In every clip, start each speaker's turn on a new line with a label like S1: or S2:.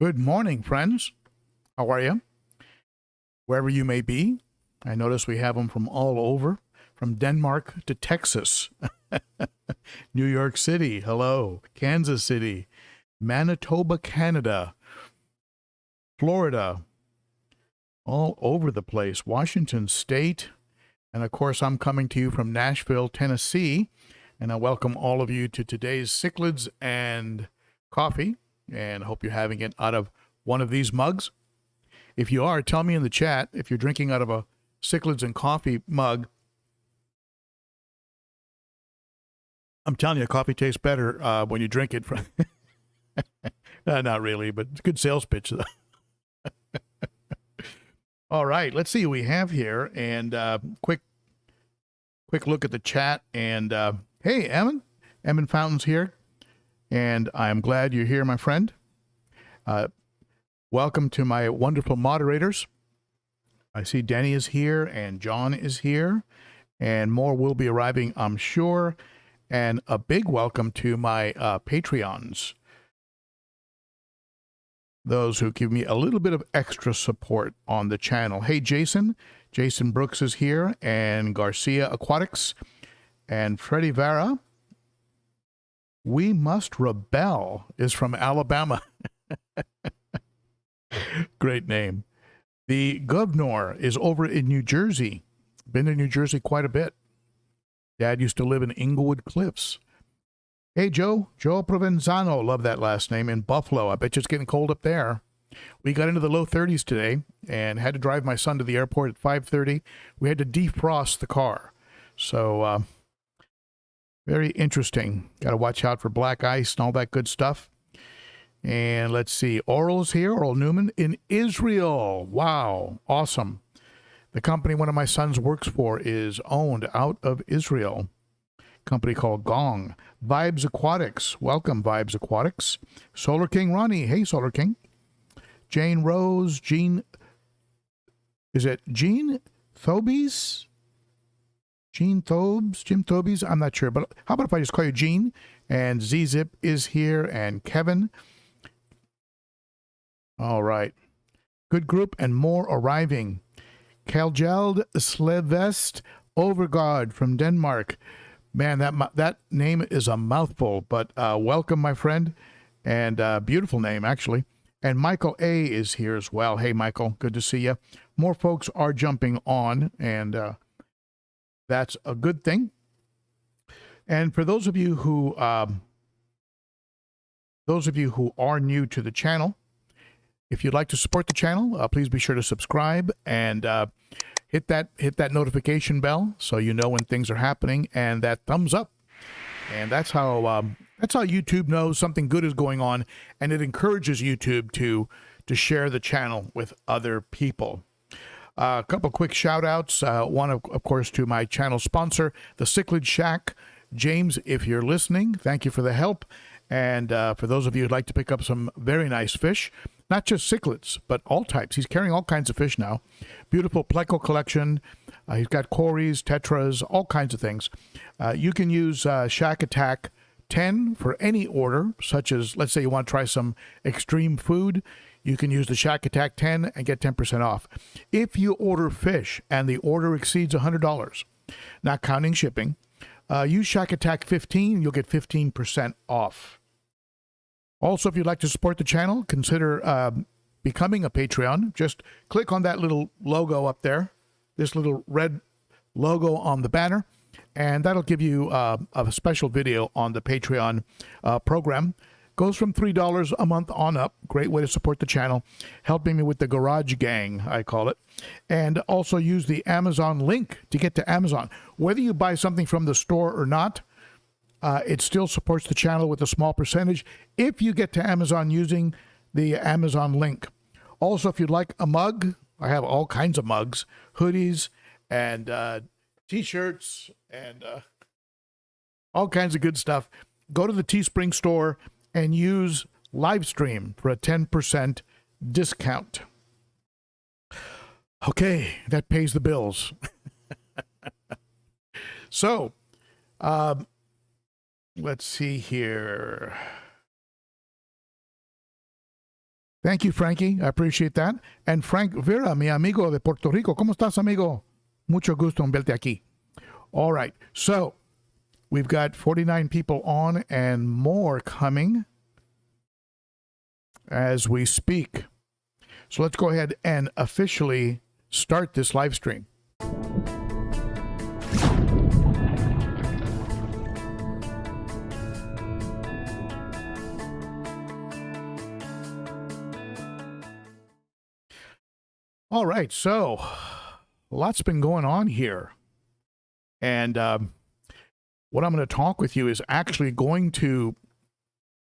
S1: Good morning, friends. How are you? Wherever you may be. I notice we have them from all over, from Denmark to Texas, New York City, hello, Kansas City, Manitoba, Canada, Florida, all over the place, Washington State, and of course I'm coming to you from Nashville, Tennessee, and I welcome all of you to today's Cichlids and Coffee, and I hope you're having it out of one of these mugs. If you are, tell me in the chat if you're drinking out of a Cichlids and Coffee mug. I'm telling you, coffee tastes better when you drink it from... not really, but it's a good sales pitch, though. All right, let's see what we have here. And quick look at the chat. And hey, Emin Fountain's here. And I'm glad you're here, my friend. Welcome to my wonderful moderators. I see Denny is here and John is here. And more will be arriving, I'm sure. And a big welcome to my Patreons. Those who give me a little bit of extra support on the channel. Hey, Jason Brooks is here, and Garcia Aquatics, and Freddie Vera. We Must Rebel is from Alabama. Great name. The Governor is over in New Jersey. Been to New Jersey quite a bit. Dad used to live in Inglewood Cliffs. Hey, Joe Provenzano, love that last name, in Buffalo. I bet you it's getting cold up there. We got into the low 30s today and had to drive my son to the airport at 5:30. We had to defrost the car. So, very interesting. Got to watch out for black ice and all that good stuff. And let's see, Oral's here, Oral Newman in Israel. Wow, awesome. The company one of my sons works for is owned out of Israel. Company called Gong. Vibes Aquatics. Welcome, Vibes Aquatics. Solar King Ronnie. Hey, Solar King. Jane Rose. Jim Thobies? Gene Thobies? I'm not sure, but how about if I just call you Gene? And Z-Zip is here, and Kevin. All right. Good group and more arriving. Kaljeld Slevest Overgaard from Denmark. Man, that name is a mouthful, but welcome, my friend, and beautiful name, actually. And Michael A. is here as well. Hey, Michael, good to see you. More folks are jumping on, and that's a good thing. And for those of you who are new to the channel, if you'd like to support the channel, please be sure to subscribe and hit that notification bell so you know when things are happening, and that thumbs up. And that's how YouTube knows something good is going on, and it encourages YouTube to share the channel with other people. A couple quick shout outs. One of course to my channel sponsor, the Cichlid Shack. James, if you're listening, thank you for the help. And for those of you who'd like to pick up some very nice fish, not just cichlids, but all types. He's carrying all kinds of fish now. Beautiful pleco collection. He's got cories, tetras, all kinds of things. You can use Shack Attack 10 for any order, such as, let's say you want to try some extreme food. You can use the Shack Attack 10 and get 10% off. If you order fish and the order exceeds $100, not counting shipping, use Shack Attack 15, you'll get 15% off. Also, if you'd like to support the channel, consider becoming a Patreon. Just click on that little logo up there, this little red logo on the banner, and that'll give you a special video on the Patreon program. Goes from $3 a month on up. Great way to support the channel, helping me with the garage gang, I call it. And also use the Amazon link to get to Amazon. Whether you buy something from the store or not, it still supports the channel with a small percentage if you get to Amazon using the Amazon link. Also, if you'd like a mug, I have all kinds of mugs, hoodies, and T-shirts, and all kinds of good stuff. Go to the Teespring store and use Livestream for a 10% discount. Okay, that pays the bills. So, let's see here. Thank you, Frankie. I appreciate that. And Frank Vera, mi amigo de Puerto Rico. ¿Cómo estás, amigo? Mucho gusto en verte aquí. All right. So we've got 49 people on and more coming as we speak. So let's go ahead and officially start this live stream. All right, so lots been going on here. And what I'm going to talk with you is actually going to,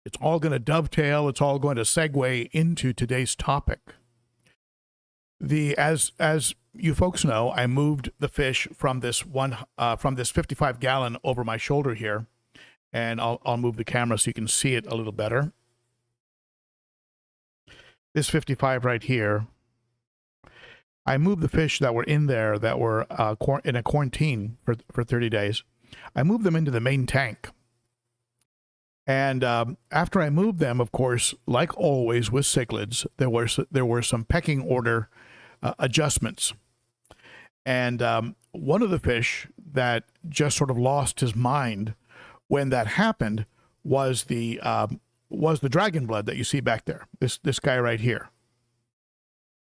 S1: it's all going to dovetail, it's all going to segue into today's topic. As you folks know, I moved the fish from this 55-gallon over my shoulder here, and I'll move the camera so you can see it a little better. This 55 right here. I moved the fish that were in there that were in a quarantine for 30 days. I moved them into the main tank. And after I moved them, of course, like always with cichlids, there were some pecking order adjustments. And one of the fish that just sort of lost his mind when that happened was the dragon blood that you see back there. This guy right here.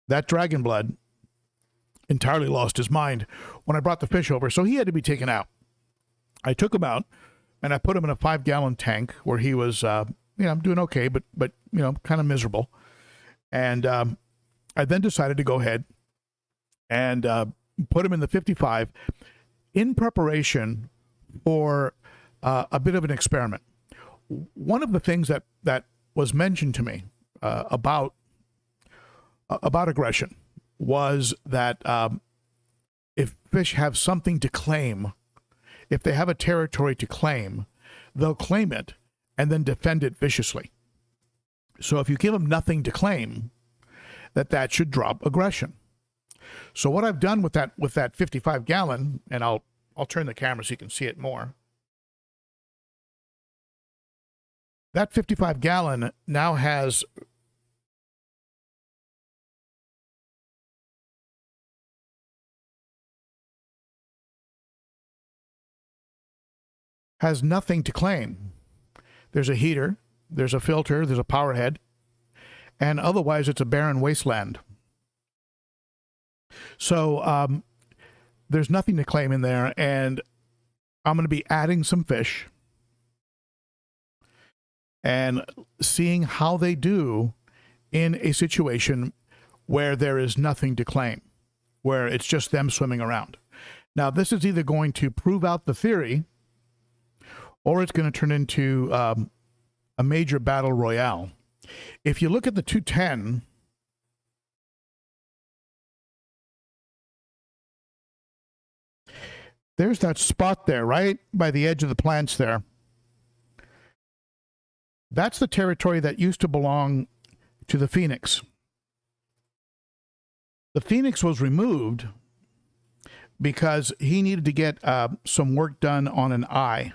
S1: That dragon blood entirely lost his mind when I brought the fish over, so he had to be taken out. I took him out and I put him in a 5-gallon tank where he was, doing okay, but kind of miserable. And I then decided to go ahead and put him in the 55 in preparation for a bit of an experiment. One of the things that was mentioned to me about aggression was that if fish have something to claim, if they have a territory to claim, they'll claim it and then defend it viciously. So if you give them nothing to claim, that should drop aggression. So what I've done with that 55-gallon, and I'll turn the camera so you can see it more. That 55-gallon now has nothing to claim. There's a heater, there's a filter, there's a power head, and otherwise it's a barren wasteland. So there's nothing to claim in there, and I'm going to be adding some fish and seeing how they do in a situation where there is nothing to claim, where it's just them swimming around. Now, this is either going to prove out the theory, or it's going to turn into a major battle royale. If you look at the 210, there's that spot there, right by the edge of the plants there. That's the territory that used to belong to the Phoenix. The Phoenix was removed because he needed to get some work done on an eye.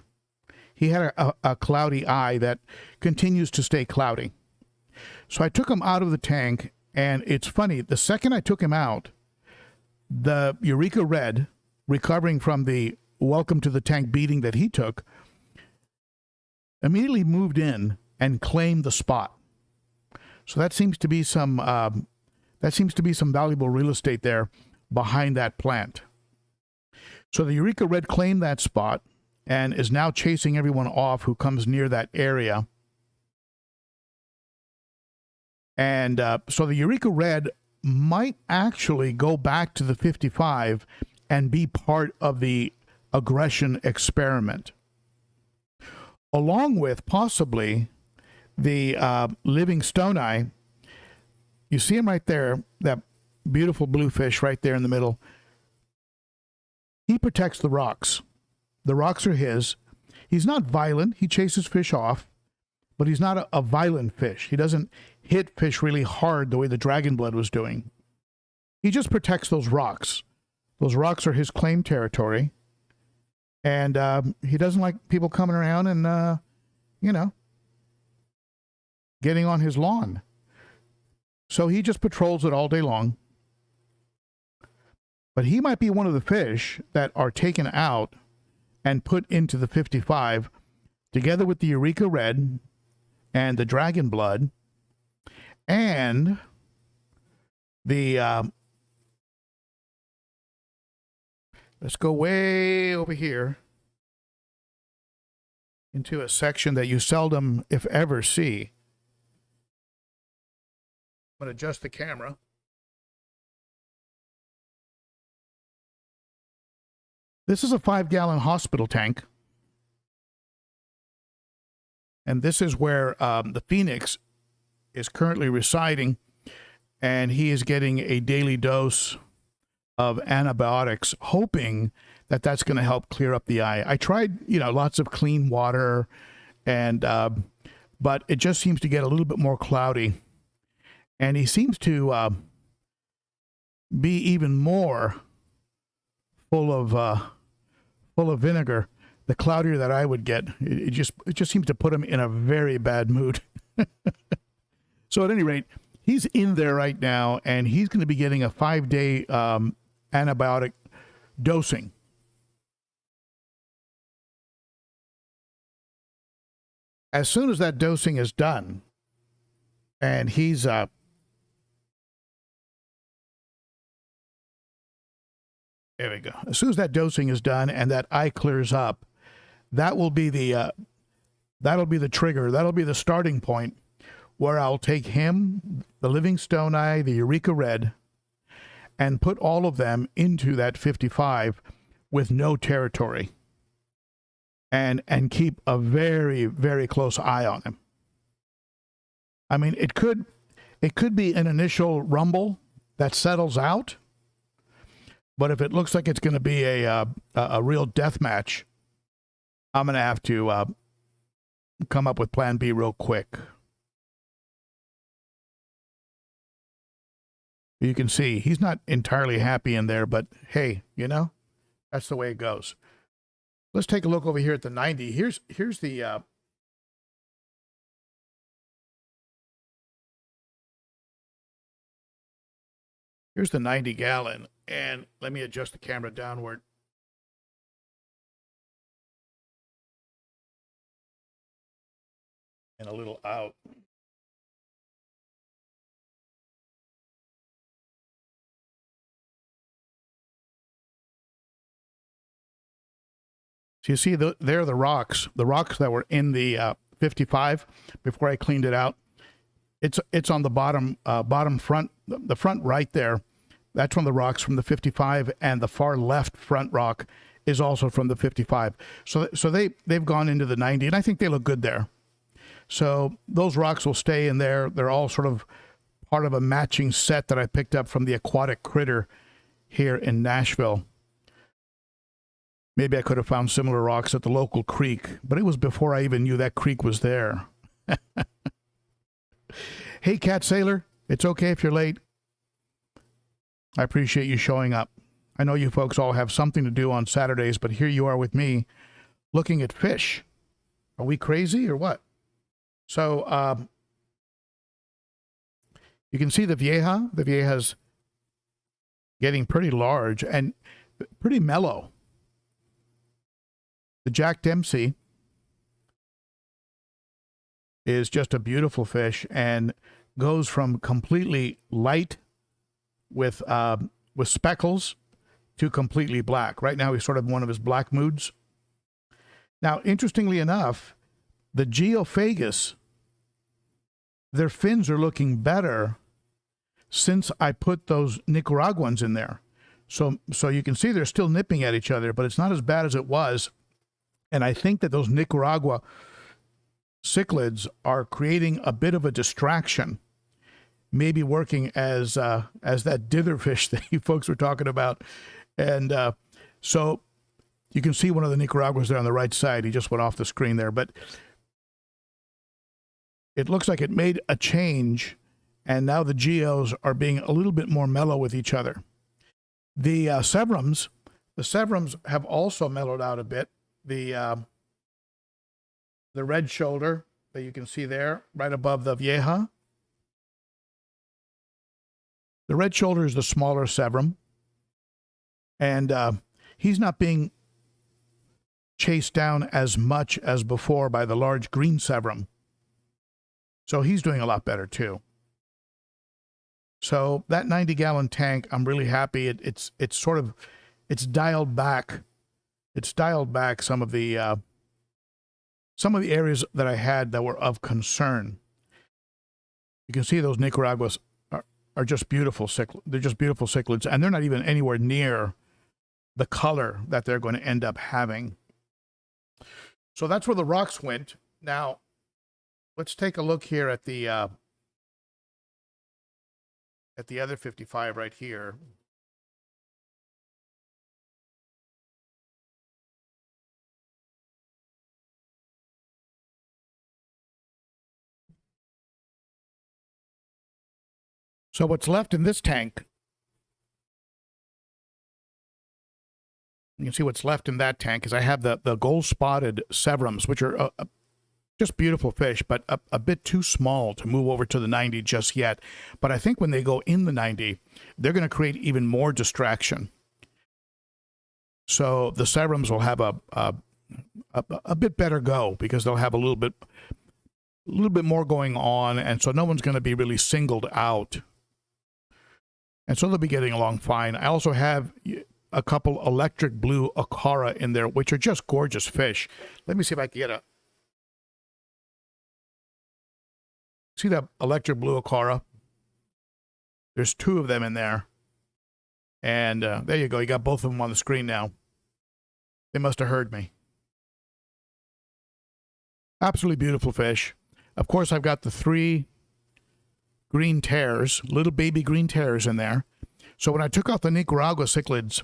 S1: He had a cloudy eye that continues to stay cloudy. So I took him out of the tank, and it's funny, the second I took him out, the Eureka Red, recovering from the welcome to the tank beating that he took, immediately moved in and claimed the spot. So that seems to be some valuable real estate there behind that plant. So the Eureka Red claimed that spot and is now chasing everyone off who comes near that area. And so the Eureka Red might actually go back to the 55 and be part of the aggression experiment, along with possibly the living stone eye. You see him right there, that beautiful blue fish right there in the middle. He protects the rocks. The rocks are his. He's not violent. He chases fish off, but he's not a violent fish. He doesn't hit fish really hard the way the dragon blood was doing. He just protects those rocks. Those rocks are his claim territory. And he doesn't like people coming around and, getting on his lawn. So he just patrols it all day long. But he might be one of the fish that are taken out and put into the 55 together with the Eureka Red and the Dragon Blood and the let's go way over here into a section that you seldom, if ever, see. I'm going to adjust the camera. This is a 5-gallon hospital tank. And this is where the Phoenix is currently residing. And he is getting a daily dose of antibiotics, hoping that that's going to help clear up the eye. I tried, lots of clean water, and but it just seems to get a little bit more cloudy. And he seems to be even more full of vinegar. The cloudier that I would get, it just seems to put him in a very bad mood. So at any rate, he's in there right now, and he's going to be getting a 5-day antibiotic dosing. As soon as that dosing is done, and he's there we go. As soon as that dosing is done and that eye clears up, that will be the trigger. That'll be the starting point where I'll take him, the Livingstone Eye, the Eureka Red, and put all of them into that 55 with no territory, and keep a very, very close eye on him. I mean, it could be an initial rumble that settles out, but if it looks like it's going to be a real death match, I'm going to have to come up with Plan B real quick. You can see he's not entirely happy in there, but hey, that's the way it goes. Let's take a look over here at the 90. Here's the here's the 90-gallon, and let me adjust the camera downward. And a little out. So you see, there are the rocks that were in the 55 before I cleaned it out. It's on the bottom front, the front right there. That's from the rocks from the 55, and the far left front rock is also from the 55. So they've gone into the 90, and I think they look good there. So those rocks will stay in there. They're all sort of part of a matching set that I picked up from the Aquatic Critter here in Nashville. Maybe I could have found similar rocks at the local creek, but it was before I even knew that creek was there. Hey, Cat Sailor, it's okay if you're late. I appreciate you showing up. I know you folks all have something to do on Saturdays, but here you are with me looking at fish. Are we crazy or what? So you can see the Vieja. The Vieja's getting pretty large and pretty mellow. The Jack Dempsey is just a beautiful fish and goes from completely light with speckles to completely black. Right now he's sort of one of his black moods. Now, interestingly enough, the Geophagus, their fins are looking better since I put those Nicaraguans in there. So you can see they're still nipping at each other, but it's not as bad as it was. And I think that those Nicaragua cichlids are creating a bit of a distraction, maybe working as that ditherfish that you folks were talking about. And so you can see one of the Nicaraguas there on the right side. He just went off the screen there, but it looks like it made a change, and now the Geos are being a little bit more mellow with each other. The Severums have also mellowed out a bit. The red shoulder that you can see there, right above the Vieja, The red shoulder is the smaller Severum, and he's not being chased down as much as before by the large green Severum. So he's doing a lot better too. So that 90-gallon tank, I'm really happy. It's dialed back. It's dialed back some of the areas that I had that were of concern. You can see those Nicaraguas are just beautiful. They're just beautiful cichlids, and they're not even anywhere near the color that they're going to end up having. So that's where the rocks went. Now, let's take a look here at the other 55 right here. So what's left in this tank, you can see what's left in that tank is I have the gold-spotted Severums, which are just beautiful fish, but a bit too small to move over to the 90 just yet. But I think when they go in the 90, they're going to create even more distraction. So the Severums will have a bit better go because they'll have a little bit more going on, and so no one's going to be really singled out. And so they'll be getting along fine. I also have a couple electric blue Ochart in there, which are just gorgeous fish. Let me see if I can get a... See that electric blue Ochart? There's 2 of them in there. And there you go. You got both of them on the screen now. They must have heard me. Absolutely beautiful fish. Of course, I've got the 3 green tears, little baby green tears in there. So when I took out the Nicaragua cichlids,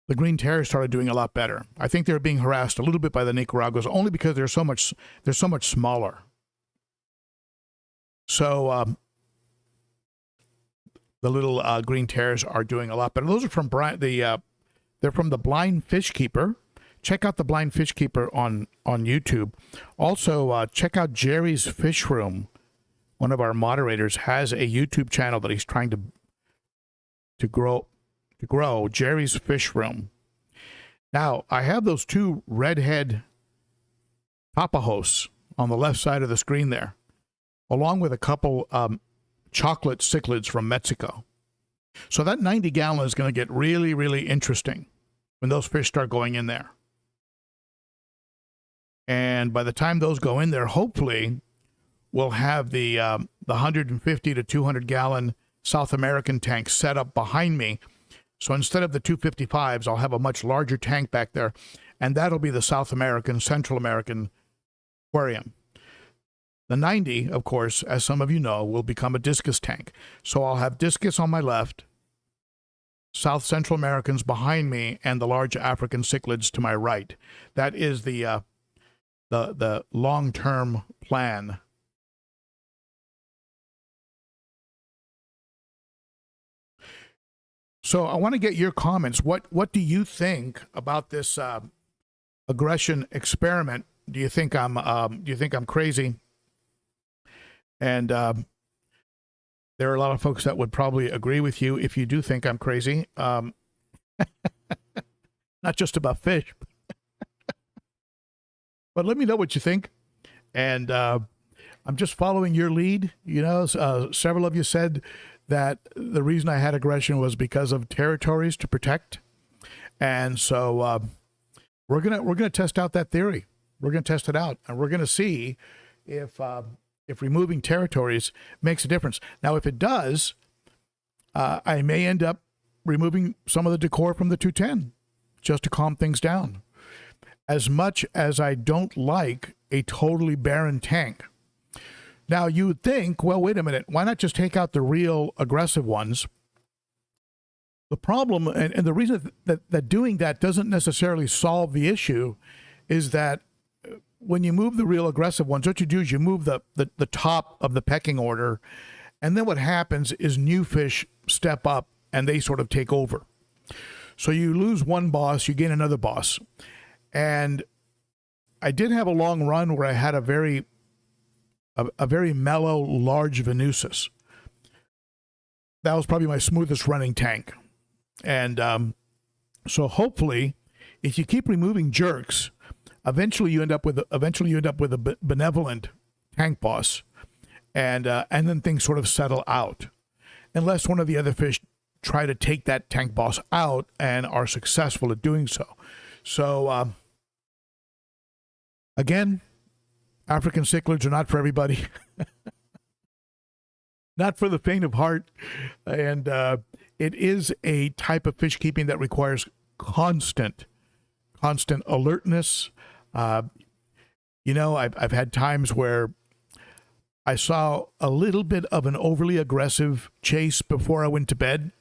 S1: the green tears started doing a lot better. I think they're being harassed a little bit by the Nicaraguas only because they're so much smaller. So the little green tears are doing a lot better. Those are from they're from the Blind Fish Keeper. Check out the Blind Fish Keeper on YouTube. Also, check out Jerry's Fish Room. One of our moderators has a YouTube channel that he's trying to grow, Jerry's Fish Room. Now, I have those 2 redhead Tapajos on the left side of the screen there, along with a couple chocolate cichlids from Mexico. So that 90-gallon is going to get really, really interesting when those fish start going in there. And by the time those go in there, hopefully we'll have the 150 to 200-gallon South American tank set up behind me. So instead of the 255s, I'll have a much larger tank back there, and that'll be the South American, Central American aquarium. The 90, of course, as some of you know, will become a discus tank. So I'll have discus on my left, South Central Americans behind me, and the large African cichlids to my right. That is the long-term plan. So I want to get your comments. What do you think about this aggression experiment? Do you think I'm crazy? And there are a lot of folks that would probably agree with you if you do think I'm crazy. Not just about fish. But let me know what you think. And I'm just following your lead. You know, several of you said that the reason I had aggression was because of territories to protect. And so we're gonna test out that theory. We're gonna test it out, and we're gonna see if removing territories makes a difference. Now, if it does, I may end up removing some of the decor from the 210 just to calm things down. As much as I don't like a totally barren tank. Now, you would think, well, wait a minute, why not just take out the real aggressive ones? The problem, and the reason that doing that doesn't necessarily solve the issue, is that when you move the real aggressive ones, what you do is you move the top of the pecking order, and then what happens is new fish step up and they sort of take over. So you lose one boss, you gain another boss. And I did have a long run where I had a very mellow, large Venusus. that was probably my smoothest running tank. And so hopefully, if you keep removing jerks, eventually you end up with a benevolent tank boss, and then things sort of settle out, unless one of the other fish try to take that tank boss out and are successful at doing so. So again, African cichlids are not for everybody. Not for the faint of heart. And it is a type of fish keeping that requires constant alertness. You know, I've had times where I saw a little bit of an overly aggressive chase before I went to bed,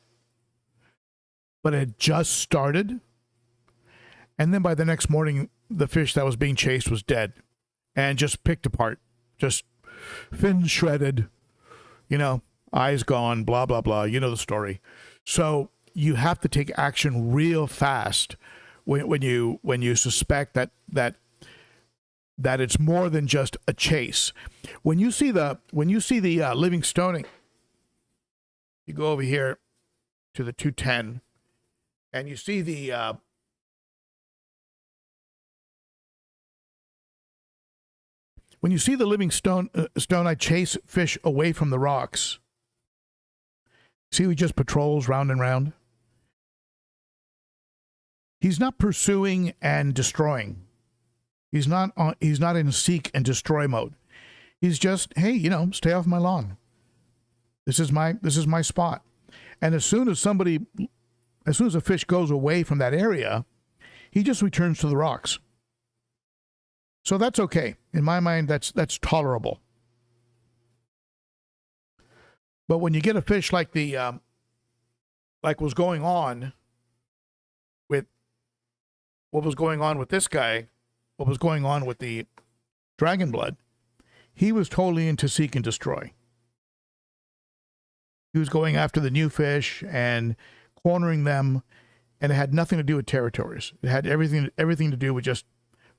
S1: but it had just started. And then by the next morning, the fish that was being chased was dead and just picked apart, just fins shredded, you know, eyes gone, blah, blah, blah. You know the story. So you have to take action real fast when you suspect that it's more than just a chase. When you see the living stoning, you go over here to the 210, and you see the when you see the living stone, I chase fish away from the rocks. See, he just patrols round and round. He's not pursuing and destroying. He's not in seek and destroy mode. He's just, hey, you know, stay off my lawn. This is my spot. And as soon as a fish goes away from that area, he just returns to the rocks. So that's okay. In my mind, that's tolerable. But when you get a fish like like was going on with what was going on with this guy, what was going on with the dragon blood, he was totally into seek and destroy. He was going after the new fish and cornering them, and it had nothing to do with territories. It had everything to do with just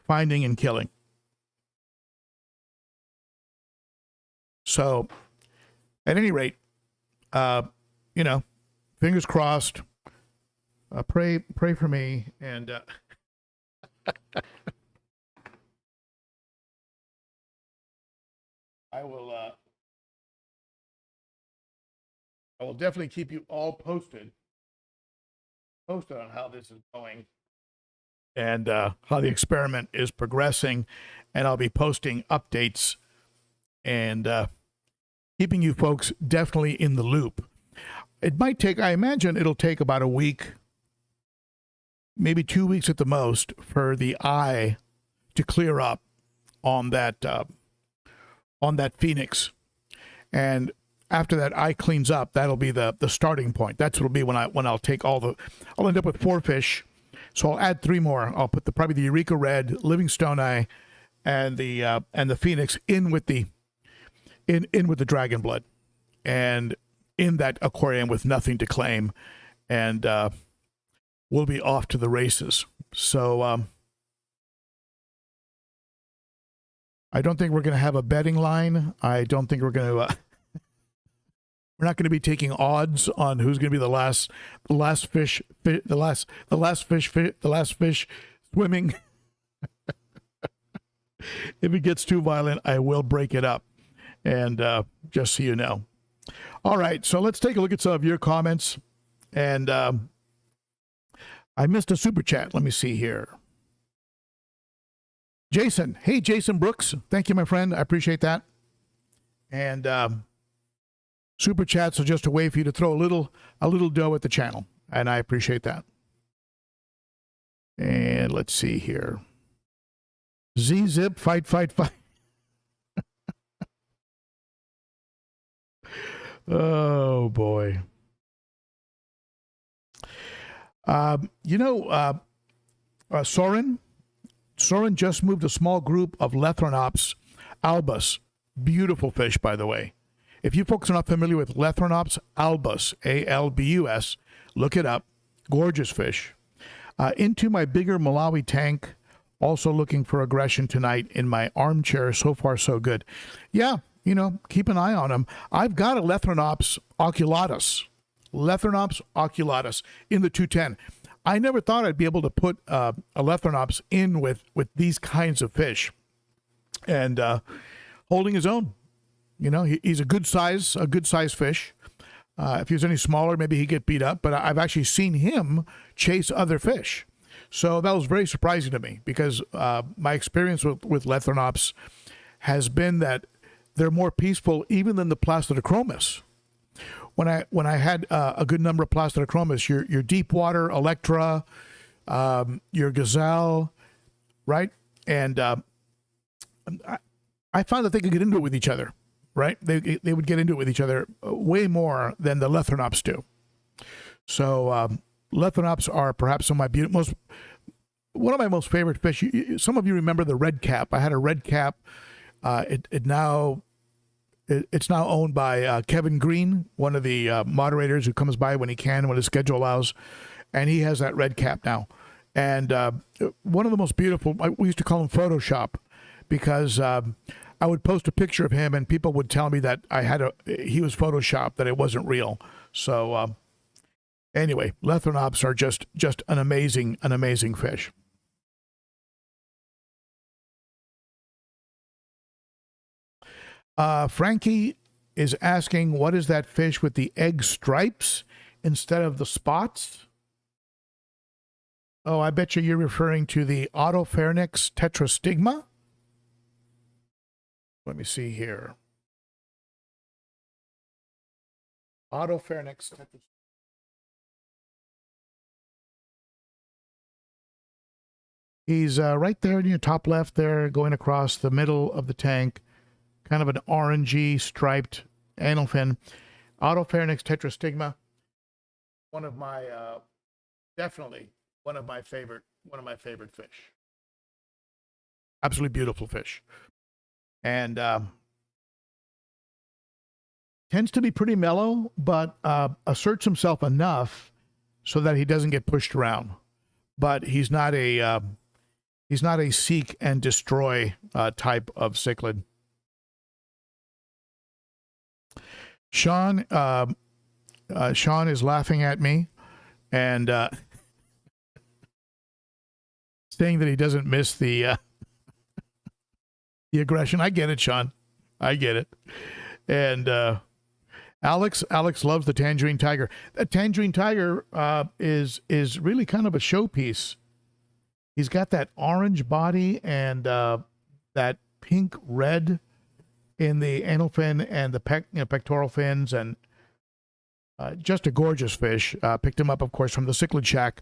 S1: finding and killing. So, at any rate, you know, fingers crossed. Pray for me, and I will definitely keep you all posted on how this is going and how the experiment is progressing, and I'll be posting updates and keeping you folks definitely in the loop. It might take, I imagine it'll take about a week, maybe 2 weeks at the most, for the eye to clear up on that Phoenix. And after that eye cleans up, that'll be the starting point. That's what'll be when I'll take I'll end up with 4 fish. So I'll add 3 more. I'll put probably the Eureka Red, Livingstone Eye, and the Phoenix in with the dragon blood, and in that aquarium with nothing to claim, and we'll be off to the races. So I don't think we're going to have a betting line. I don't think we're going to. We're not going to be taking odds on who's going to be the last fish swimming. If it gets too violent, I will break it up. And just so you know. All right, so let's take a look at some of your comments. And I missed a super chat. Let me see here. Jason. Hey, Jason Brooks. Thank you, my friend. I appreciate that. And super chats are just a way for you to throw a little dough at the channel. And I appreciate that. And let's see here. Z-Zip, fight. Oh, boy. Soren just moved a small group of Lethrinops albus. Beautiful fish, by the way. If you folks are not familiar with Lethrinops albus, A-L-B-U-S, look it up. Gorgeous fish. Into my bigger Malawi tank. Also looking for aggression tonight in my armchair. So far, so good. Yeah. You know, keep an eye on them. I've got a Lethrinops oculatus, Lethrinops oculatus in the 210. I never thought I'd be able to put a Lethrinops in with these kinds of fish, and holding his own. You know, he's a good size fish. If he was any smaller, maybe he'd get beat up. But I've actually seen him chase other fish, so that was very surprising to me, because my experience with Lethrinops has been that they're more peaceful even than the Placidochromis. When I had a good number of Placidochromis, your deep water Electra, your Gazelle, right, and I found that they could get into it with each other, right? They would get into it with each other way more than the Lethrinops do. So Lethrinops are perhaps one of my most favorite fish. Some of you remember the red cap. I had a red cap. It's now owned by Kevin Green, one of the moderators who comes by when he can, when his schedule allows, and he has that red cap now. And one of the most beautiful, we used to call him Photoshop, because I would post a picture of him and people would tell me that he was Photoshopped, that it wasn't real. So anyway, Lethrinops are just an amazing fish. Frankie is asking, what is that fish with the egg stripes instead of the spots? Oh, I bet you're referring to the Otopharynx tetrastigma. Let me see here. Otopharynx tetrastigma. He's right there in your top left there, going across the middle of the tank. Kind of an orangey striped anal fin. Otopharynx tetrastigma. One of my definitely one of my favorite fish. Absolutely beautiful fish. And tends to be pretty mellow, but asserts himself enough so that he doesn't get pushed around. But he's not a seek and destroy type of cichlid. Sean is laughing at me and saying that he doesn't miss the aggression. I get it, Sean. I get it. And Alex loves the Tangerine Tiger. The Tangerine Tiger is really kind of a showpiece. He's got that orange body and that pink red in the anal fin and the pectoral fins, and just a gorgeous fish. Picked him up, of course, from the Cichlid Shack.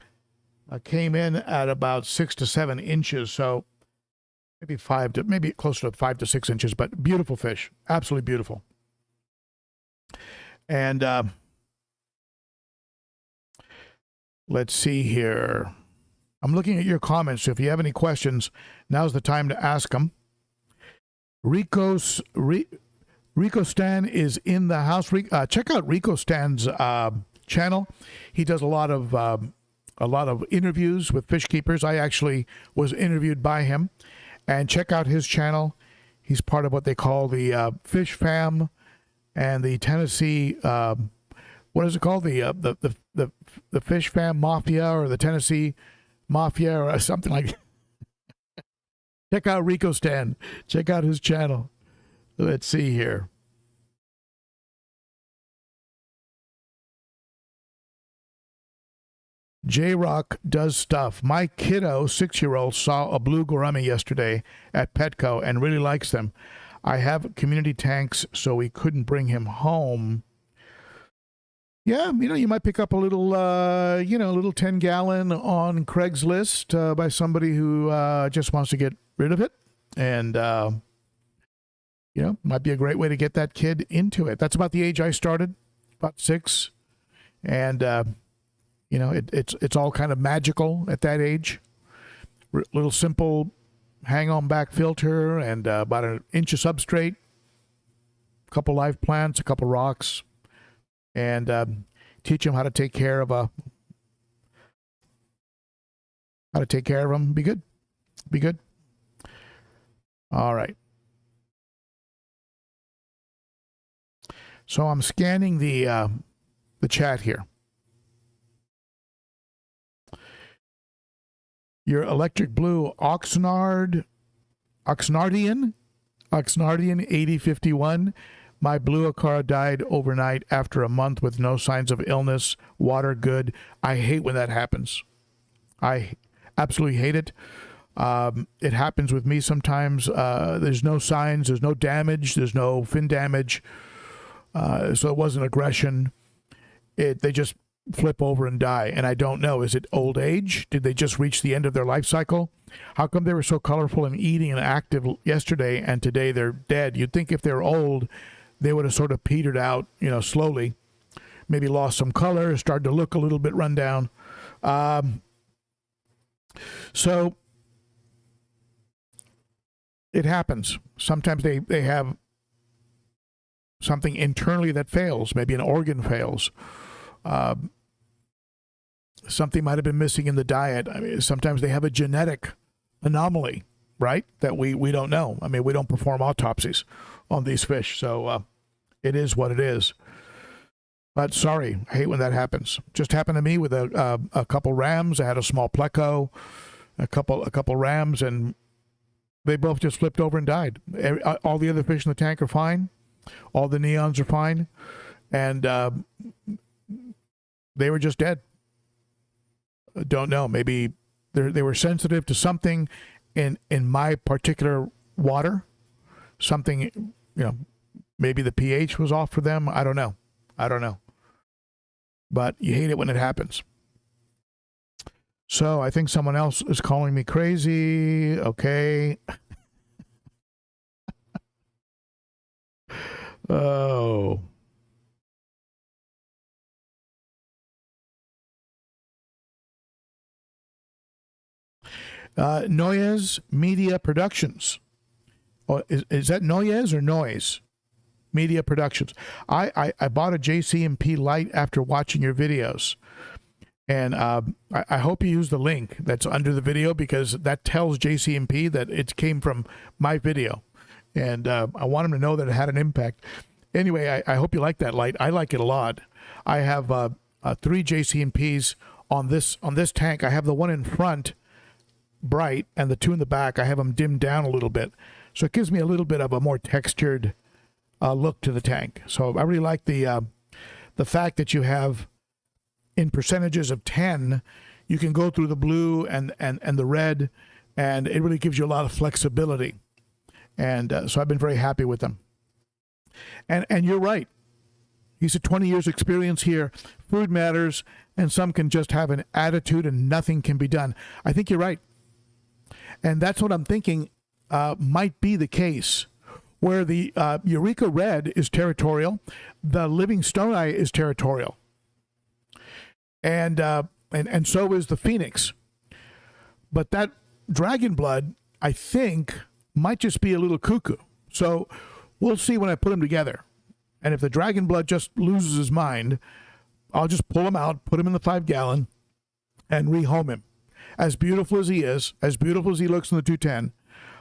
S1: Came in at about 6 to 7 inches, so maybe closer to 5 to 6 inches, but beautiful fish, absolutely beautiful. And let's see here. I'm looking at your comments, so if you have any questions, now's the time to ask them. Rico Stan is in the house. Check out Rico Stan's channel. He does a lot of interviews with fish keepers. I actually was interviewed by him. And check out his channel. He's part of what they call the Fish Fam and the Tennessee. What is it called? The Fish Fam Mafia, or the Tennessee Mafia, or something like that. Check out Rico Stan. Check out his channel. Let's see here. J-Rock does stuff. My kiddo, 6-year-old, saw a blue gourami yesterday at Petco and really likes them. I have community tanks, so we couldn't bring him home. Yeah, you might pick up a little, little 10-gallon on Craigslist by somebody who just wants to get rid of it. And, might be a great way to get that kid into it. That's about the age I started, about 6. And, it's all kind of magical at that age. Little simple hang-on back filter and about an inch of substrate, a couple live plants, a couple rocks, and teach them how to take care of them. Be good. All right. So I'm scanning the chat here. Your electric blue Oxnardian 8051. My blue Ochart died overnight after a month with no signs of illness. Water good. I hate when that happens. I absolutely hate it. It happens with me sometimes. There's no signs. There's no damage. There's no fin damage. So it wasn't aggression. They just flip over and die. And I don't know. Is it old age? Did they just reach the end of their life cycle? How come they were so colorful and eating and active yesterday and today they're dead? You'd think if they're old, they would have sort of petered out, slowly. Maybe lost some color, started to look a little bit run down. So it happens. Sometimes they have something internally that fails. Maybe an organ fails. Something might have been missing in the diet. I mean, sometimes they have a genetic anomaly, right? That we don't know. I mean, we don't perform autopsies on these fish. So it is what it is. But sorry, I hate when that happens. Just happened to me with a couple rams. I had a small pleco, a couple rams, and they both just flipped over and died. All the other fish in the tank are fine. All the neons are fine. And they were just dead. Don't know. Maybe they were sensitive to something in my particular water. Something, maybe the pH was off for them. I don't know. But you hate it when it happens. So I think someone else is calling me crazy. Okay. Oh. Noyes Media Productions. Oh, is that Noyes or Noise? Media Productions. I bought a JCMP light after watching your videos. And I hope you use the link that's under the video, because that tells JCMP that it came from my video. And I want them to know that it had an impact. Anyway, I hope you like that light. I like it a lot. I have 3 JCMPs on this tank. I have the one in front bright, and the 2 in the back, I have them dimmed down a little bit. So it gives me a little bit of a more textured look to the tank. So I really like the fact that you have, in percentages of 10, you can go through the blue and the red, and it really gives you a lot of flexibility. And so I've been very happy with them. And you're right. He said 20 years experience here. Food matters, and some can just have an attitude and nothing can be done. I think you're right. And that's what I'm thinking might be the case, where the Eureka Red is territorial, the Livingstoni is territorial, and so is the Phoenix. But that Dragon Blood, I think, might just be a little cuckoo. So we'll see when I put them together. And if the Dragon Blood just loses his mind, I'll just pull him out, put him in the 5-gallon, and rehome him. As beautiful as he is, as beautiful as he looks in the 210,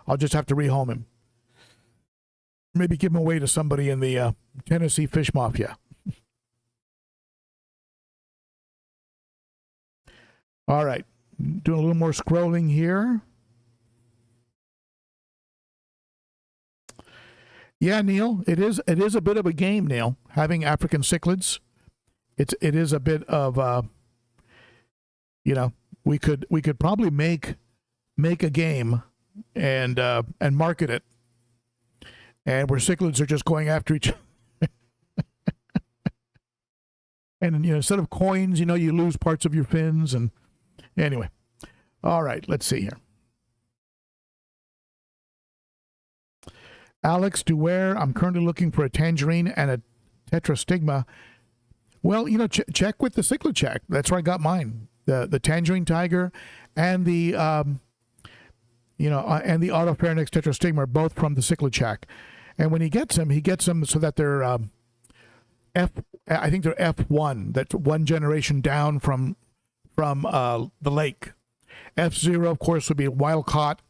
S1: I'll just have to rehome him. Maybe give him away to somebody in the Tennessee Fish Mafia. All right. Doing a little more scrolling here. Yeah, Neil, it is a bit of a game, Neil, having African cichlids. It is a bit of we could probably make a game and market it. And where cichlids are just going after each other. And instead of coins, you lose parts of your fins. And anyway. All right, let's see here. Alex Duware, I'm currently looking for a tangerine and a tetrastigma. Well, check with the Cichlid check. That's where I got mine. The tangerine tiger and the and the Autopharynx tetrastigma are both from the Cichlid check. And when he gets them so that they're I think they're F1. That's one generation down from the lake. F0, of course, would be wild caught,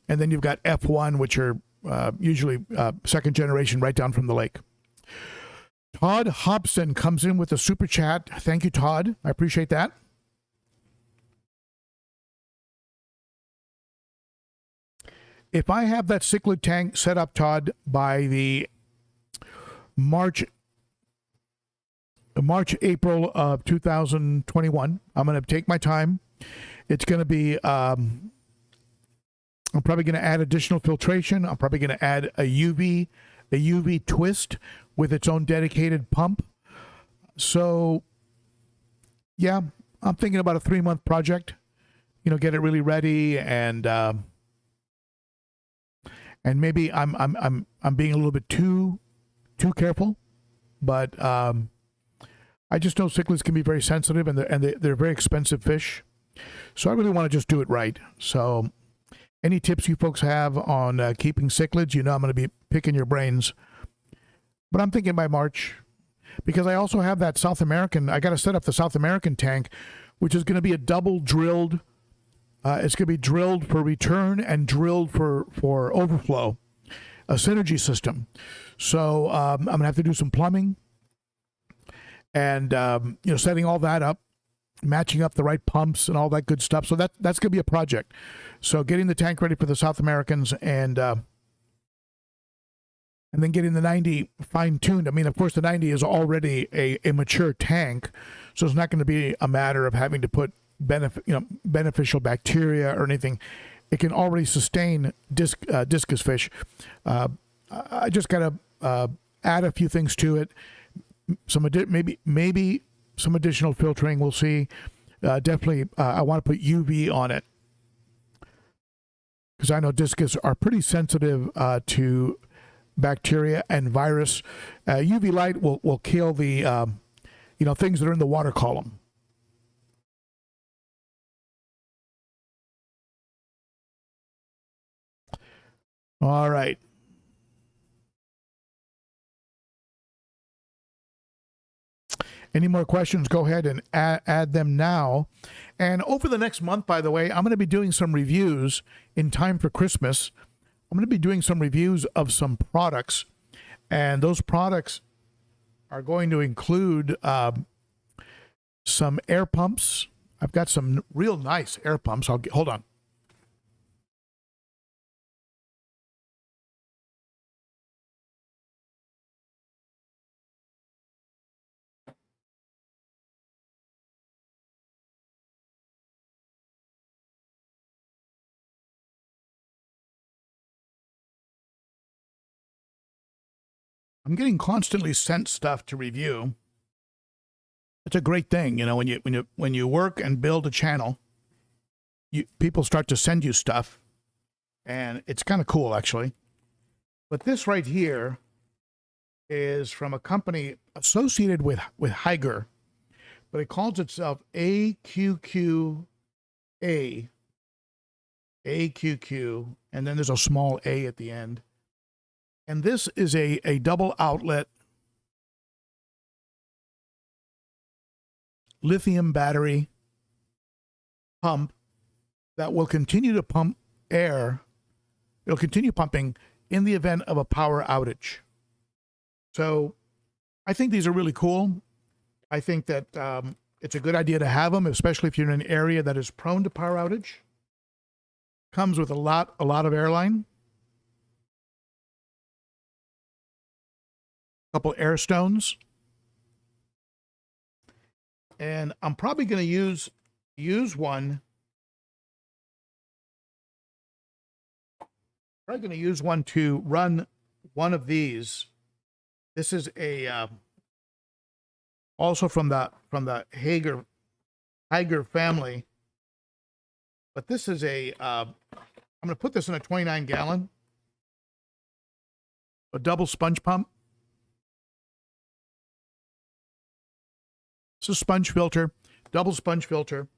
S1: and then you've got F1, which are usually second generation right down from the lake. Todd Hobson comes in with a super chat. Thank you, Todd. I appreciate that. If I have that cichlid tank set up, Todd, by the March, April of 2021, I'm going to take my time. It's going to be, I'm probably going to add additional filtration. I'm probably going to add a UV twist with its own dedicated pump. So, yeah, I'm thinking about a 3-month project. You know, get it really ready, and maybe I'm being a little bit too careful, but I just know cichlids can be very sensitive, and they're very expensive fish. So I really want to just do it right. So, any tips you folks have on keeping cichlids, you know I'm going to be picking your brains. But I'm thinking by March, because I also have that South American. I got to set up the South American tank, which is going to be a double drilled. It's going to be drilled for return and drilled for overflow, a synergy system. So I'm going to have to do some plumbing and setting all that up, matching up the right pumps and all that good stuff. So that's going to be a project. So getting the tank ready for the South Americans and then getting the 90 fine-tuned. I mean, of course, the 90 is already a mature tank, so it's not going to be a matter of having to put beneficial bacteria or anything. It can already sustain discus fish. I just got to add a few things to it. Maybe some additional filtering. We'll see. Definitely, I want to put UV on it because I know discus are pretty sensitive to bacteria and virus. UV light will kill the things that are in the water column. All right. Any more questions, go ahead and add them now. And over the next month, by the way, I'm going to be doing some reviews in time for Christmas. I'm going to be doing some reviews of some products, and those products are going to include some air pumps. I've got some real nice air pumps. Hold on. I'm getting constantly sent stuff to review. It's a great thing, when you work and build a channel, people start to send you stuff, and it's kind of cool actually. But this right here is from a company associated with Higer, but it calls itself AQQ, and then there's a small a at the end. And this is a double outlet lithium battery pump that will continue to pump air. It'll continue pumping in the event of a power outage. So I think these are really cool. I think that it's a good idea to have them, especially if you're in an area that is prone to power outage. Comes with a lot of airline. Couple air stones, and I'm probably going to use one. Probably going to use one to run one of these. This is a also from the Higer family, but this is I'm going to put this in a 29-gallon, a double sponge pump. It's a sponge filter, double sponge filter.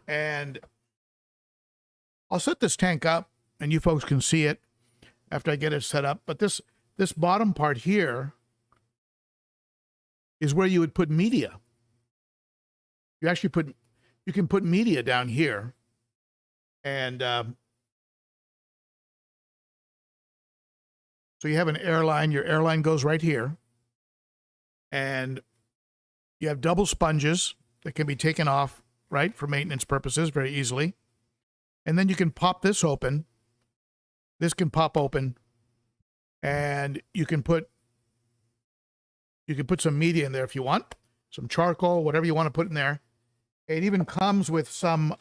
S1: And I'll set this tank up and you folks can see it after I get it set up. But this bottom part here is where you would put media. You can put media down here. And so you have an airline, your airline goes right here. And you have double sponges that can be taken off, right, for maintenance purposes very easily. And then you can pop this open. This can pop open, and you can put some media in there if you want, some charcoal, whatever you want to put in there. It even comes with some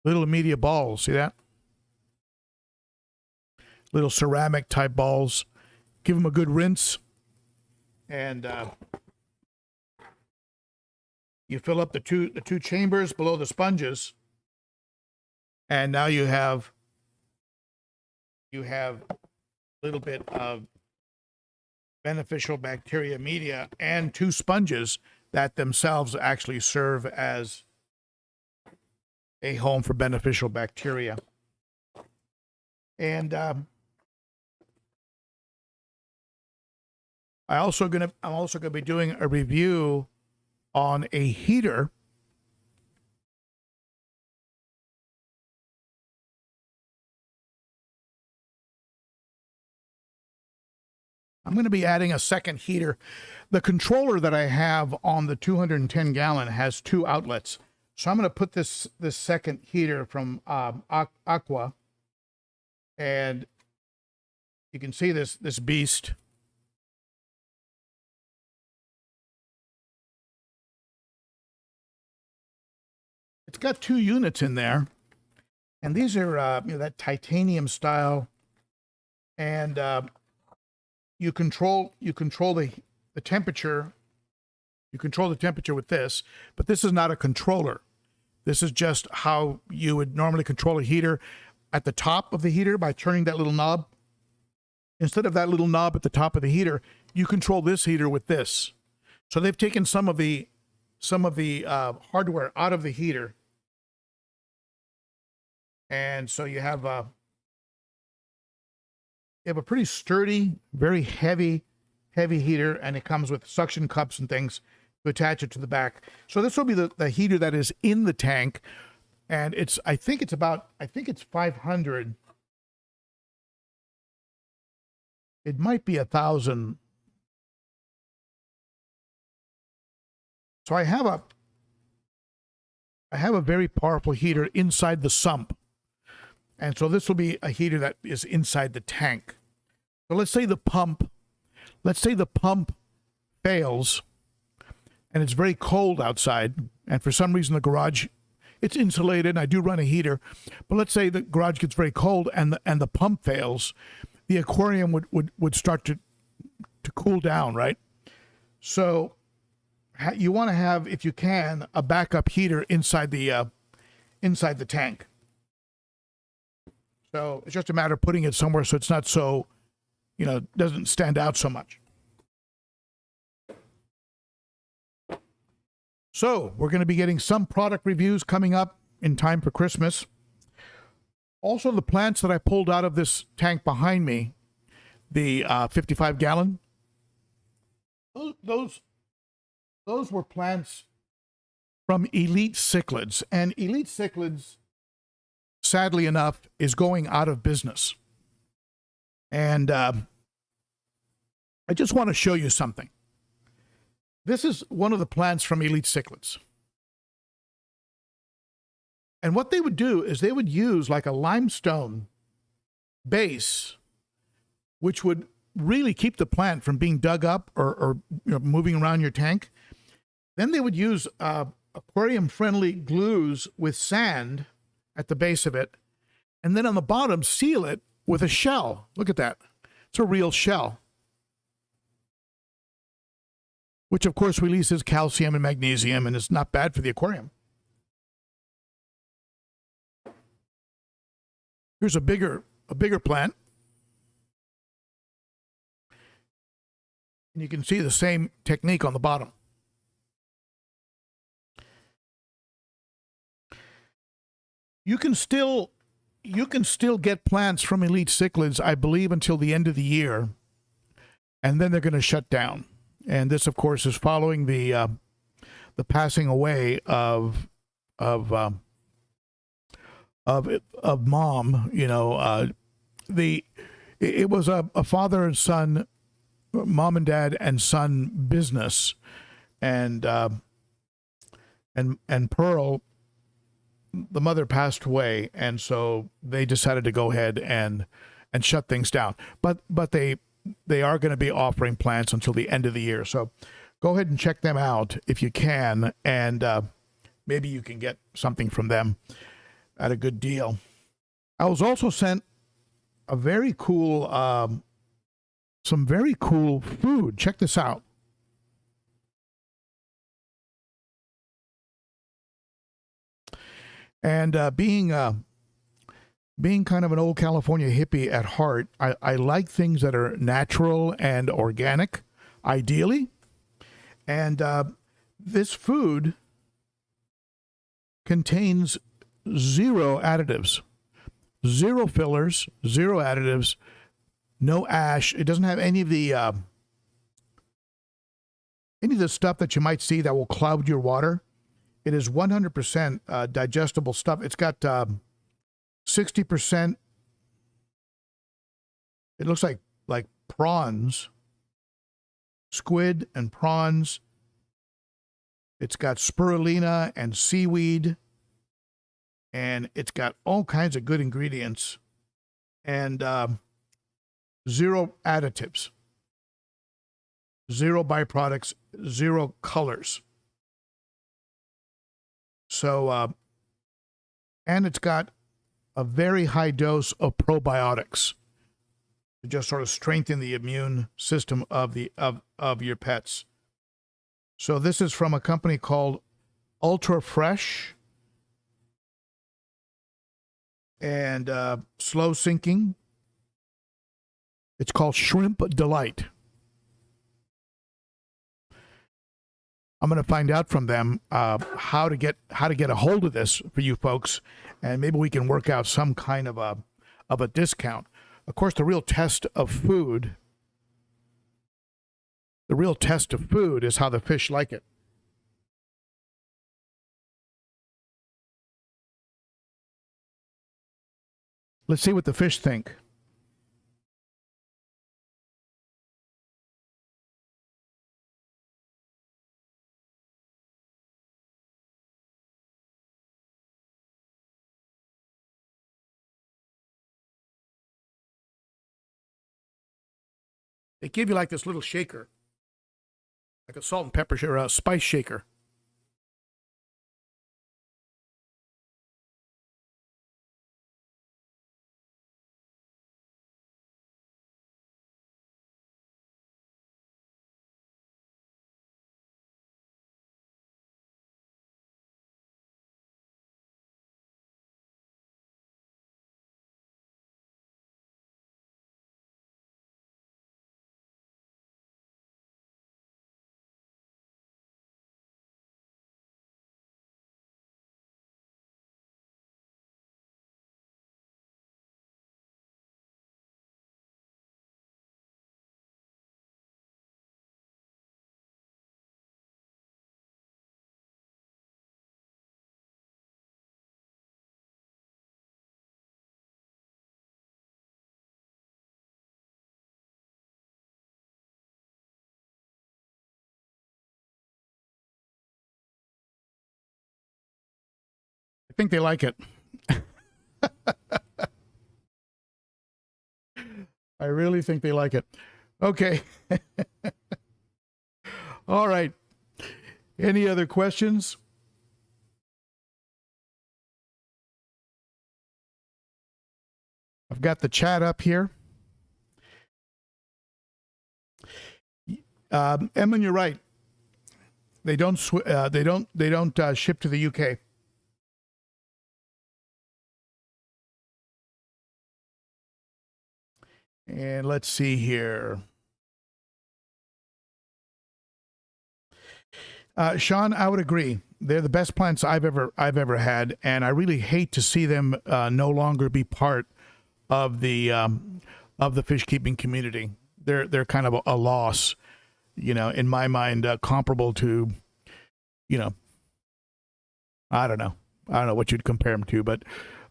S1: little media balls. See that? Little ceramic type balls. Give them a good rinse, and you fill up the two chambers below the sponges, and now you have a little bit of beneficial bacteria media and two sponges that themselves actually serve as a home for beneficial bacteria. And I'm also gonna be doing a review on a heater. I'm going to be adding a second heater. The controller that I have on the 210 gallon has two outlets. So I'm going to put this second heater from Aqua, and you can see this beast. It's got two units in there, and these are that titanium style, and you control the temperature. You control the temperature with this, but this is not a controller. This is just how you would normally control a heater. At the top of the heater, by turning that little knob, instead of that little knob at the top of the heater, you control this heater with this. So they've taken some of the hardware out of the heater, and so you have a pretty sturdy, very heavy heater, and it comes with suction cups and things to attach it to the back. So this will be the heater that is in the tank, and I think it's 500. It might be 1,000. So I have a very powerful heater inside the sump. And so this will be a heater that is inside the tank. So let's say the pump fails, and it's very cold outside, and for some reason the garage, it's insulated, and I do run a heater, but let's say the garage gets very cold and the pump fails, the aquarium would start to cool down, right? So you want to have, if you can, a backup heater inside the tank. So it's just a matter of putting it somewhere so it's not so, doesn't stand out so much. So we're going to be getting some product reviews coming up in time for Christmas. Also, the plants that I pulled out of this tank behind me, the 55 gallon, those were plants from Elite Cichlids. And Elite Cichlids, sadly enough, is going out of business. And I just want to show you something. This is one of the plants from Elite Cichlids. And what they would do is they would use like a limestone base, which would really keep the plant from being dug up or moving around your tank. Then they would use aquarium-friendly glues with sand at the base of it, and then on the bottom seal it with a shell. Look at that. It's a real shell, which of course releases calcium and magnesium, and it's not bad for the aquarium. Here's a bigger plant. And you can see the same technique on the bottom. You can still get plants from Elite Cichlids, I believe, until the end of the year, and then they're going to shut down. And this, of course, is following the passing away of Mom. it was a father and son, mom and dad and son business, and Pearl, the mother passed away, and so they decided to go ahead and shut things down. But they are going to be offering plants until the end of the year. So go ahead and check them out if you can, and maybe you can get something from them at a good deal. I was also sent a very cool, some very cool food. Check this out. And being kind of an old California hippie at heart, I like things that are natural and organic, ideally. And this food contains 0 additives, 0 fillers, 0 additives, no ash. It doesn't have any of the stuff that you might see that will cloud your water. It is 100% digestible stuff. It's got 60%. It looks like prawns, squid and prawns. It's got spirulina and seaweed, and it's got all kinds of good ingredients, and 0 additives, 0 byproducts, 0 colors. So, and it's got a very high dose of probiotics to just sort of strengthen the immune system of your pets. So this is from a company called Ultra Fresh and Slow Sinking. It's called Shrimp Delight. I'm going to find out from them how to get a hold of this for you folks, and maybe we can work out some kind of a discount. Of course, the real test of food is how the fish like it. Let's see what the fish think. They give you like this little shaker, like a salt and pepper or a spice shaker. I think they like it. I really think they like it. Okay. All right. Any other questions? I've got the chat up here. Emma, you're right. They don't ship to the UK. And let's see here. Sean, I would agree. They're the best plants I've ever had, and I really hate to see them no longer be part of the fish keeping community. They're kind of a loss, in my mind, comparable to, I don't know what you'd compare them to, but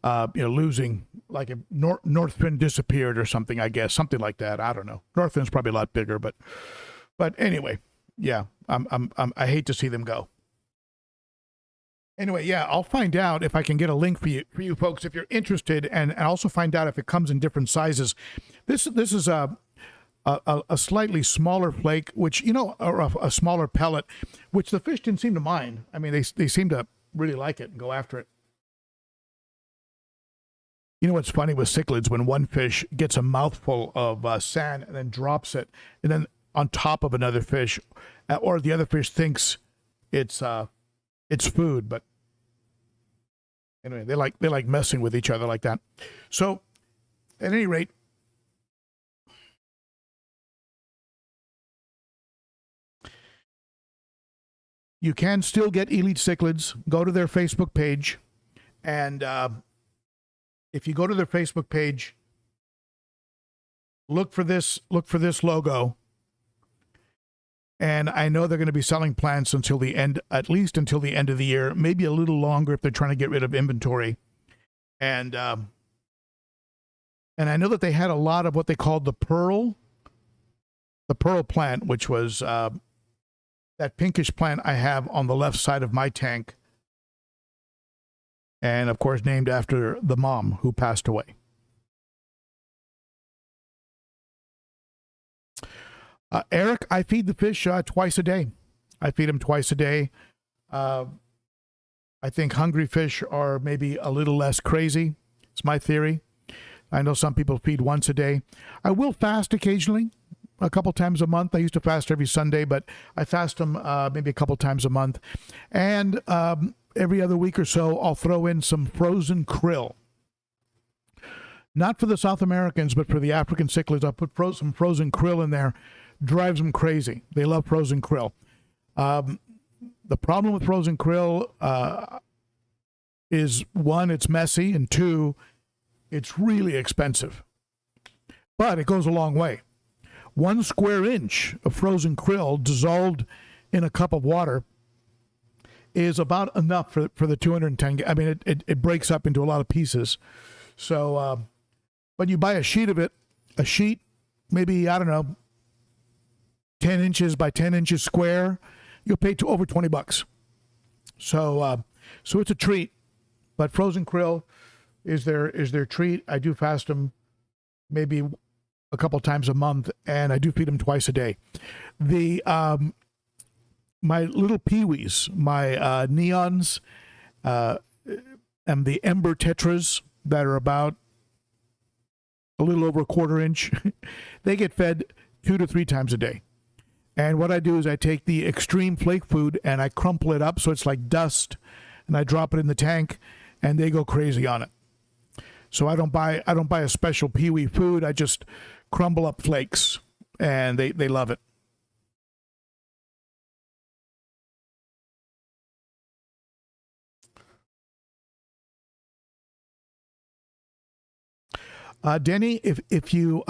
S1: losing, like if North fin disappeared or something, I guess, something like that. I don't know. North fin's probably a lot bigger, but anyway, yeah, I hate to see them go. Anyway, yeah, I'll find out if I can get a link for you folks if you're interested, and also find out if it comes in different sizes. This is a slightly smaller flake, which, or a smaller pellet, which the fish didn't seem to mind. I mean, they seem to really like it and go after it. You know what's funny with cichlids, when one fish gets a mouthful of sand and then drops it, and then on top of another fish, or the other fish thinks it's food, but anyway, they like messing with each other like that. So, at any rate, you can still get Elite Cichlids. Go to their Facebook page, and if you go to their Facebook page, look for this logo. And I know they're going to be selling plants until the end, at least until the end of the year, maybe a little longer if they're trying to get rid of inventory. And I know that they had a lot of what they called the pearl plant, which was that pinkish plant I have on the left side of my tank. And of course, named after the mom who passed away. Eric, I feed the fish twice a day. I feed them twice a day. I think hungry fish are maybe a little less crazy. It's my theory. I know some people feed once a day. I will fast occasionally, a couple times a month. I used to fast every Sunday, but I fast them maybe a couple times a month. And every other week or so, I'll throw in some frozen krill. Not for the South Americans, but for the African cichlids. I'll put some frozen krill in there. Drives them crazy. They love frozen krill. The problem with frozen krill is, one, it's messy, and two, it's really expensive. But it goes a long way. 1 square inch of frozen krill dissolved in a cup of water is about enough for the 210. I mean, it breaks up into a lot of pieces. So, but you buy a sheet of it, maybe, I don't know, 10 inches by 10 inches square, you'll pay over $20. So it's a treat. But frozen krill is their treat. I do fast them maybe a couple times a month, and I do feed them twice a day. The my little peewees, my neons, and the ember tetras that are about a little over a quarter inch, they get fed 2 to 3 times a day. And what I do is I take the extreme flake food and I crumple it up so it's like dust, and I drop it in the tank, and they go crazy on it. So I don't buy a special peewee food. I just crumble up flakes, and they love it. Denny, if you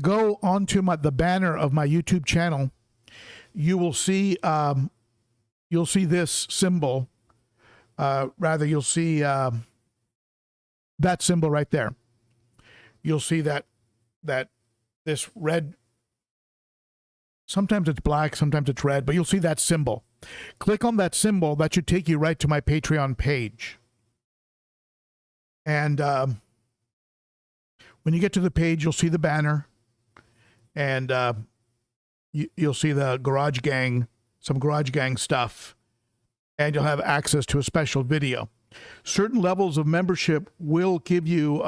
S1: go onto the banner of my YouTube channel, you will see this symbol. You'll see that symbol right there. You'll see that this red. Sometimes it's black, sometimes it's red, but you'll see that symbol. Click on that symbol. That should take you right to my Patreon page. And when you get to the page, you'll see the banner, and you'll see the Garage Gang, some Garage Gang stuff, and you'll have access to a special video. Certain levels of membership will give you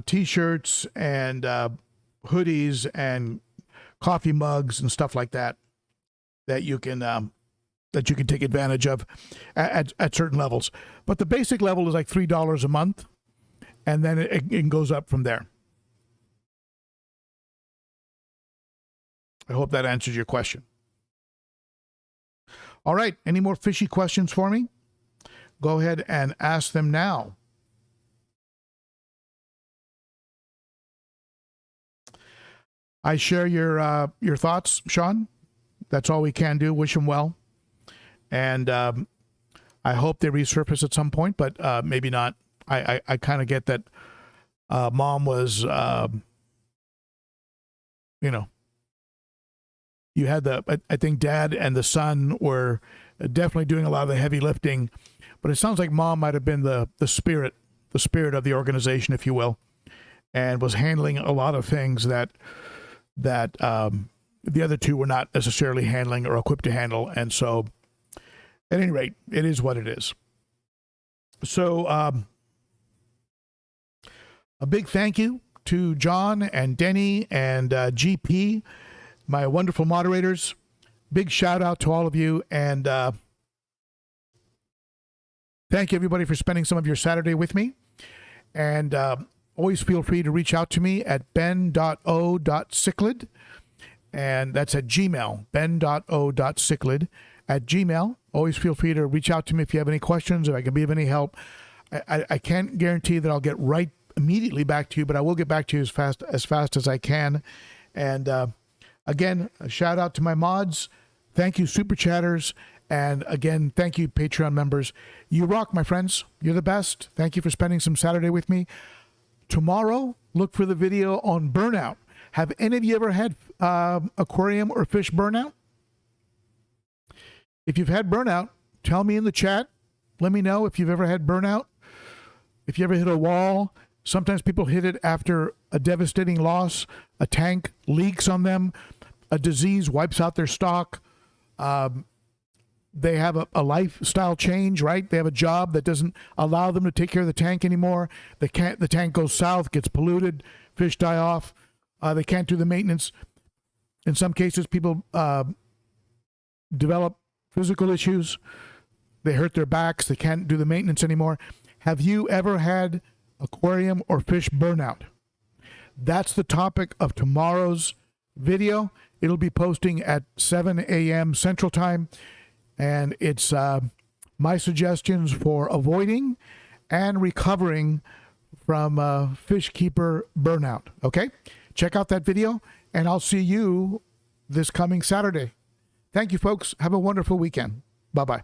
S1: T-shirts and hoodies and coffee mugs and stuff like that you can take advantage of at certain levels. But the basic level is like $3 a month. And then it goes up from there. I hope that answers your question. All right. Any more fishy questions for me? Go ahead and ask them now. I share your thoughts, Sean. That's all we can do. Wish him well. And I I hope they resurface at some point, but maybe not. I kind of get that Mom was, you know, you had I think Dad and the son were definitely doing a lot of the heavy lifting, but it sounds like Mom might have been the spirit of the organization, if you will, and was handling a lot of things that the other two were not necessarily handling or equipped to handle. And so, at any rate, it is what it is. So, a big thank you to John and Denny and GP, my wonderful moderators. Big shout out to all of you. And thank you, everybody, for spending some of your Saturday with me. And always feel free to reach out to me at ben.o.cichlid. And that's at Gmail, ben.o.cichlid at Gmail. Always feel free to reach out to me if you have any questions, if I can be of any help. I can't guarantee that I'll get right immediately back to you, but I will get back to you as fast as I can. And again, a shout out to my mods. Thank you, Super Chatters. And again, thank you, Patreon members. You rock, my friends. You're the best. Thank you for spending some Saturday with me. Tomorrow, look for the video on burnout. Have any of you ever had aquarium or fish burnout? If you've had burnout, tell me in the chat. Let me know if you've ever had burnout. If you ever hit a wall. Sometimes people hit it after a devastating loss. A tank leaks on them. A disease wipes out their stock. They have a lifestyle change, right? They have a job that doesn't allow them to take care of the tank anymore. The tank goes south, gets polluted, fish die off. They can't do the maintenance. In some cases, people develop physical issues. They hurt their backs. They can't do the maintenance anymore. Have you ever had aquarium or fish burnout? That's the topic of tomorrow's video. It'll be posting at 7 a.m. Central Time. And it's my suggestions for avoiding and recovering from fish keeper burnout. Okay? Check out that video, and I'll see you this coming Saturday. Thank you, folks. Have a wonderful weekend. Bye-bye.